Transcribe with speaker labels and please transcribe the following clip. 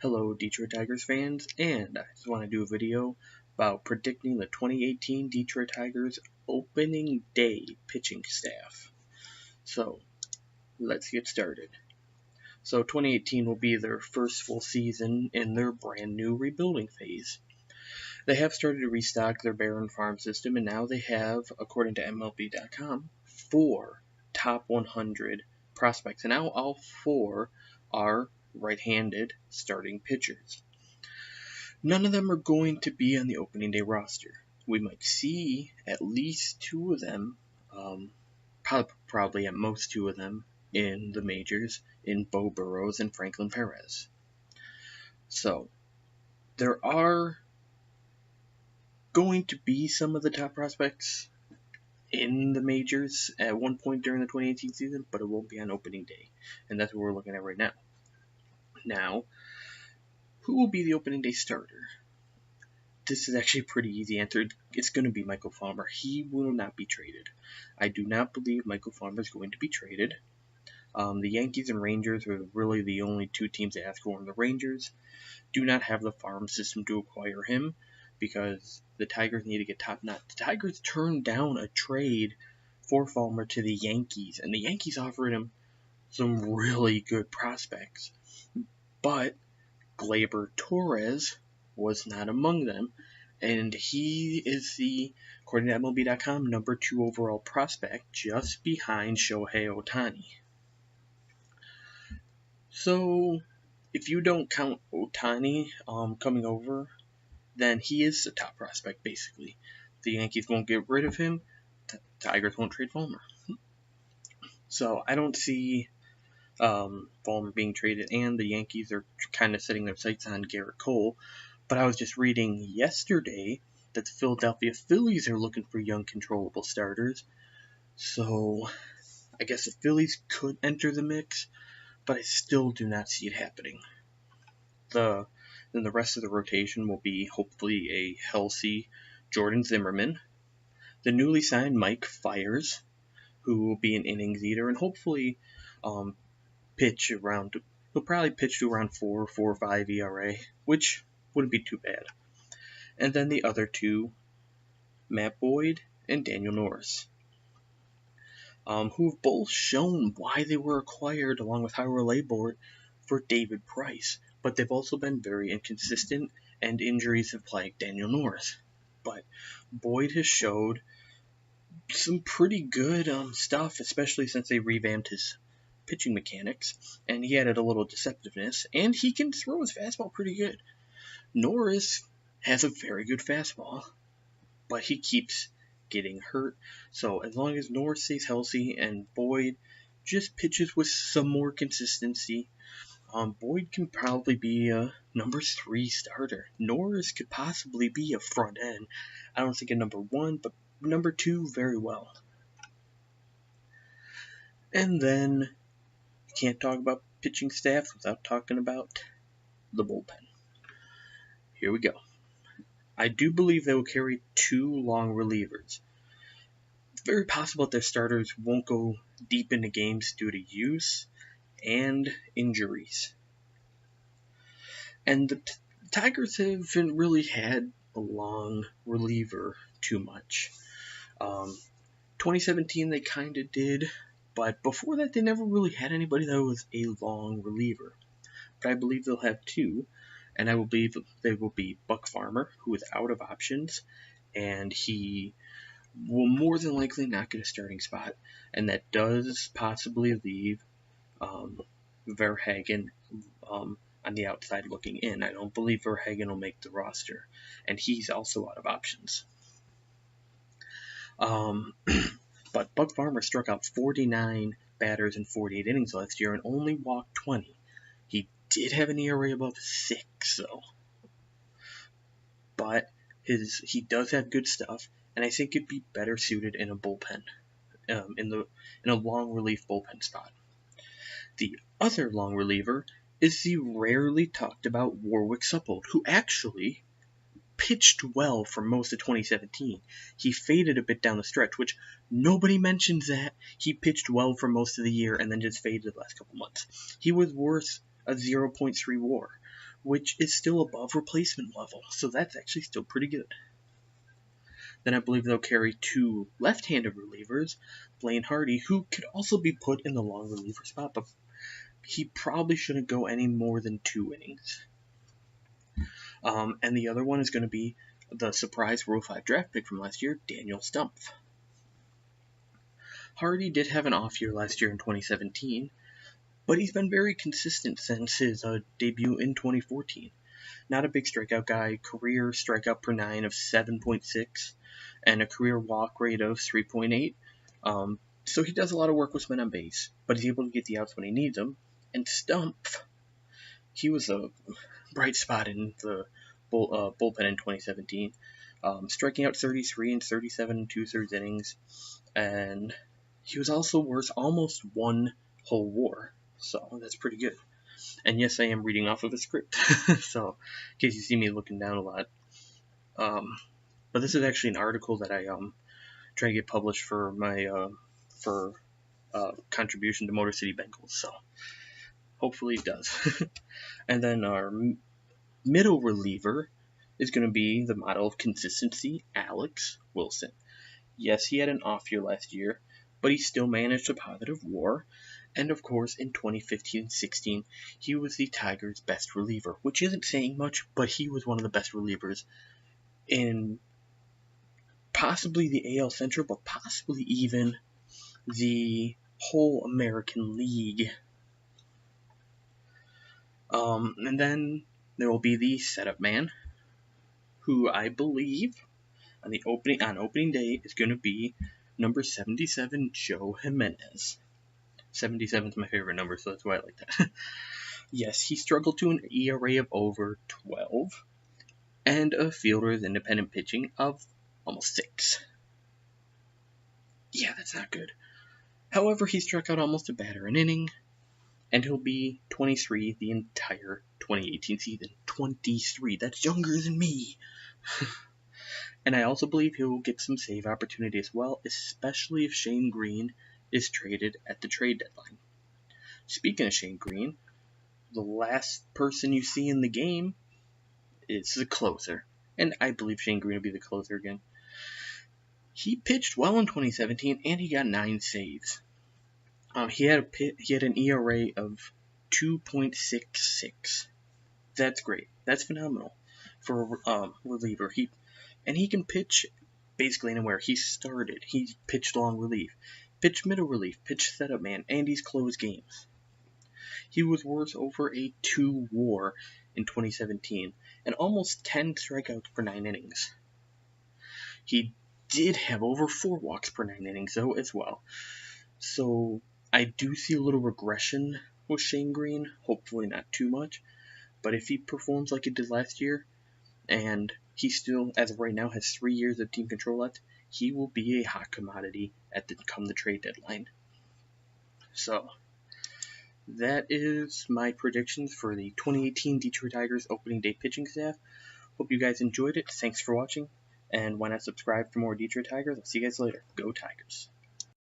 Speaker 1: Hello Detroit Tigers fans, and I just want to do a video about predicting the 2018 Detroit Tigers opening day pitching staff. So, let's get started. So 2018 will be their first full season in their brand new rebuilding phase. They have started to restock their Barron farm system, and now they have, according to MLB.com, 4 top 100 prospects, and now all 4 are right-handed starting pitchers. None of them are going to be on the opening day roster. We might see at least 2 of them, probably at most 2 of them, in the majors, in Beau Burrows and Franklin Perez. So, there are going to be some of the top prospects in the majors at one point during the 2018 season, but it won't be on opening day, and that's what we're looking at right now. Now, who will be the opening day starter? This is actually a pretty easy answer. It's going to be Michael Fulmer. He will not be traded. I do not believe Michael Fulmer is going to be traded. The Yankees and Rangers are really the only 2 teams that ask for him. The Rangers do not have the farm system to acquire him because the Tigers need to get top-notch. The Tigers turned down a trade for Fulmer to the Yankees, and the Yankees offered him some really good prospects. But Gleyber Torres was not among them, and he is the, according to MLB.com, number 2 overall prospect, just behind Shohei Ohtani. So, if you don't count Ohtani coming over, then he is the top prospect, basically. The Yankees won't get rid of him, the Tigers won't trade Fulmer. So, I don't see Fulmer being traded, and the Yankees are kind of setting their sights on Gerrit Cole. But I was just reading yesterday that the Philadelphia Phillies are looking for young, controllable starters. So I guess the Phillies could enter the mix, but I still do not see it happening. Then the rest of the rotation will be hopefully a healthy Jordan Zimmermann, the newly signed Mike Fiers, who will be an innings eater and hopefully he'll probably pitch to around 4.45 ERA, which wouldn't be too bad. And then the other 2, Matt Boyd and Daniel Norris, who have both shown why they were acquired along with Howard Labort for David Price, but they've also been very inconsistent, and injuries have plagued Daniel Norris. But Boyd has showed some pretty good stuff, especially since they revamped his pitching mechanics, and he added a little deceptiveness, and he can throw his fastball pretty good. Norris has a very good fastball, but he keeps getting hurt. So as long as Norris stays healthy and Boyd just pitches with some more consistency, Boyd can probably be a number 3 starter. Norris could possibly be a front end. I don't think a number 1, but number 2 very well. And then you can't talk about pitching staff without talking about the bullpen. Here we go. I do believe they will carry 2 long relievers. It's very possible that their starters won't go deep into games due to use and injuries. And the Tigers haven't really had a long reliever too much. 2017 they kind of did, but before that they never really had anybody that was a long reliever. But I believe they'll have 2. And I will believe they will be Buck Farmer, who is out of options, and he will more than likely not get a starting spot, and that does possibly leave Verhagen on the outside looking in. I don't believe Verhagen will make the roster, and he's also out of options. But Buck Farmer struck out 49 batters in 48 innings last year and only walked 20. He did have an ERA above 6, though. But he does have good stuff, and I think it'd be better suited in a bullpen, in a long relief bullpen spot. The other long reliever is the rarely talked about Warwick Supple, who actually pitched well for most of 2017. He faded a bit down the stretch, which nobody mentions that. He pitched well for most of the year and then just faded the last couple months. He was worth a 0.3 WAR, which is still above replacement level, so that's actually still pretty good. Then I believe they'll carry 2 left-handed relievers, Blaine Hardy, who could also be put in the long reliever spot, but he probably shouldn't go any more than 2 innings. And the other one is going to be the surprise Rule 5 draft pick from last year, Daniel Stumpf. Hardy did have an off year last year in 2017, but he's been very consistent since his debut in 2014. Not a big strikeout guy, career strikeout per 9 of 7.6, and a career walk rate of 3.8. So he does a lot of work with men on base, but he's able to get the outs when he needs them. And Stumpf, he was a bright spot in the bullpen in 2017, striking out 33 and 37 2/3 innings, and he was also worth almost 1 whole WAR, so that's pretty good. And yes, I am reading off of a script, so in case you see me looking down a lot. But this is actually an article that I try to get published for my contribution to Motor City Bengals, so hopefully it does. And then our middle reliever is going to be the model of consistency, Alex Wilson. Yes, he had an off year last year, but he still managed a positive WAR. And of course, in 2015-16, he was the Tigers' best reliever, which isn't saying much, but he was one of the best relievers in possibly the AL Central, but possibly even the whole American League. And then there will be the setup man, who I believe on opening day is going to be number 77, Joe Jimenez. 77 is my favorite number, so that's why I like that. Yes, he struggled to an ERA of over 12 and a fielder's independent pitching of almost 6. Yeah, that's not good. However, he struck out almost a batter an inning, and he'll be 23 the entire 2018 season. 23, that's younger than me. And I also believe he'll get some save opportunity as well, especially if Shane Green is traded at the trade deadline. Speaking of Shane Green, the last person you see in the game is the closer, and I believe Shane Green will be the closer again. He pitched well in 2017, and he got 9 saves. He had an ERA of 2.66. That's great. That's phenomenal for a reliever. He can pitch basically anywhere. He started. He pitched long relief, pitched middle relief, pitched setup man, and he's closed games. He was worth over a 2 WAR in 2017 and almost 10 strikeouts per 9 innings. He did have over 4 walks per 9 innings though as well. So I do see a little regression with Shane Green, hopefully not too much, but if he performs like he did last year, and he still, as of right now, has 3 years of team control left, he will be a hot commodity come the trade deadline. So that is my predictions for the 2018 Detroit Tigers opening day pitching staff. Hope you guys enjoyed it. Thanks for watching, and why not subscribe for more Detroit Tigers? I'll see you guys later. Go Tigers.